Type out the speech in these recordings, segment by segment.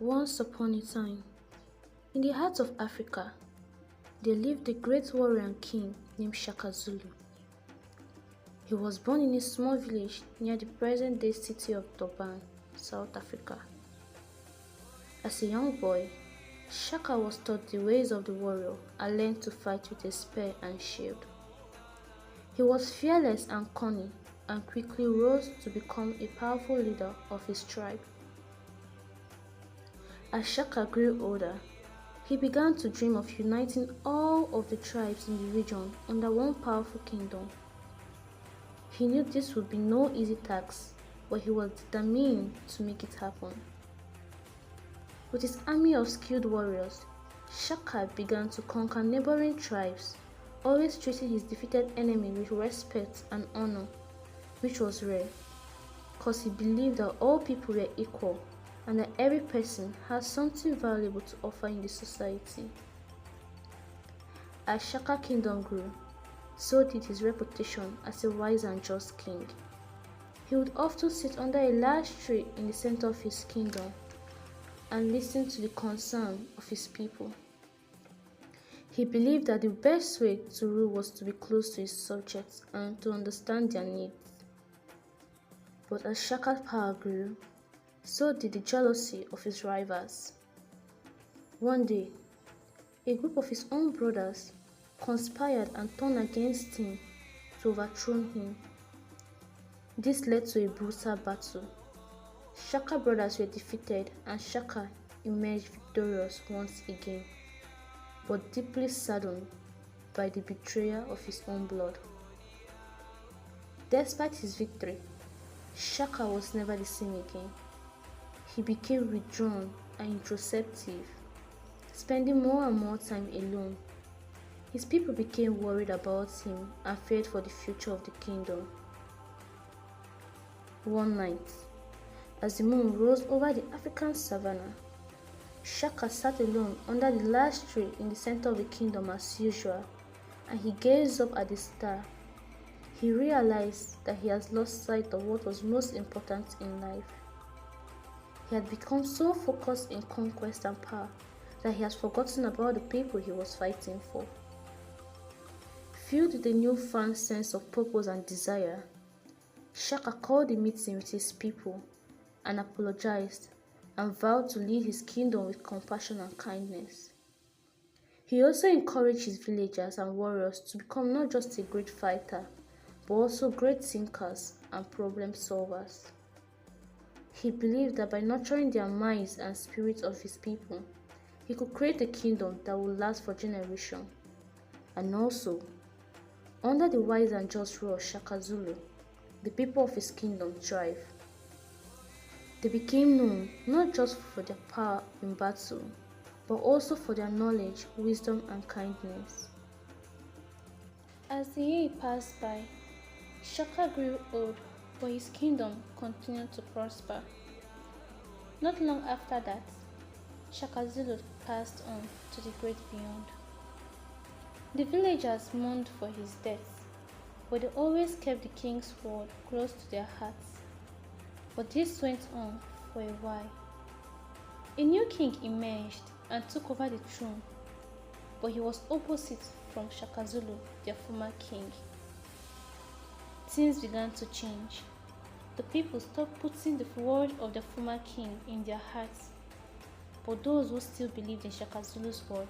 Once upon a time, in the heart of Africa, there lived a great warrior and king named Shaka Zulu. He was born in a small village near the present-day city of Durban, South Africa. As a young boy, Shaka was taught the ways of the warrior and learned to fight with a spear and shield. He was fearless and cunning and quickly rose to become a powerful leader of his tribe. As Shaka grew older, he began to dream of uniting all of the tribes in the region under one powerful kingdom. He knew this would be no easy task, but he was determined to make it happen. With his army of skilled warriors, Shaka began to conquer neighboring tribes, always treating his defeated enemy with respect and honor, which was rare, because he believed that all people were equal and that every person has something valuable to offer in the society. As Shaka's kingdom grew, so did his reputation as a wise and just king. He would often sit under a large tree in the center of his kingdom and listen to the concern of his people. He believed that the best way to rule was to be close to his subjects and to understand their needs. But as Shaka's power grew, so did the jealousy of his rivals. One day, a group of his own brothers conspired and turned against him to overthrow him. This led to a brutal battle. Shaka's brothers were defeated and Shaka emerged victorious once again, but deeply saddened by the betrayal of his own blood. Despite his victory, Shaka was never the same again. He became withdrawn and introspective, spending more and more time alone. His people became worried about him and feared for the future of the kingdom. One night, as the moon rose over the African savannah, Shaka sat alone under the large tree in the center of the kingdom as usual, and he gazed up at the star. He realized that he has lost sight of what was most important in life. He had become so focused in conquest and power that he has forgotten about the people he was fighting for. Filled with a newfound sense of purpose and desire, Shaka called a meeting with his people and apologized and vowed to lead his kingdom with compassion and kindness. He also encouraged his villagers and warriors to become not just a great fighter, but also great thinkers and problem solvers. He believed that by nurturing their minds and spirits of his people, he could create a kingdom that would last for generations. And also, under the wise and just rule of Shaka Zulu, the people of his kingdom thrived. They became known not just for their power in battle, but also for their knowledge, wisdom, and kindness. As the years passed by, Shaka grew old, but his kingdom continued to prosper. Not long after that, Shaka Zulu passed on to the great beyond. The villagers mourned for his death, but they always kept the king's word close to their hearts. But this went on for a while. A new king emerged and took over the throne, but he was opposite from Shaka Zulu, their former king. Things began to change. The people stopped putting the word of the former king in their hearts, but those who still believed in Shaka Zulu's word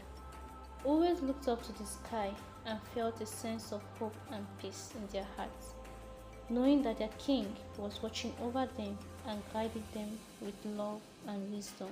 always looked up to the sky and felt a sense of hope and peace in their hearts, knowing that their king was watching over them and guiding them with love and wisdom.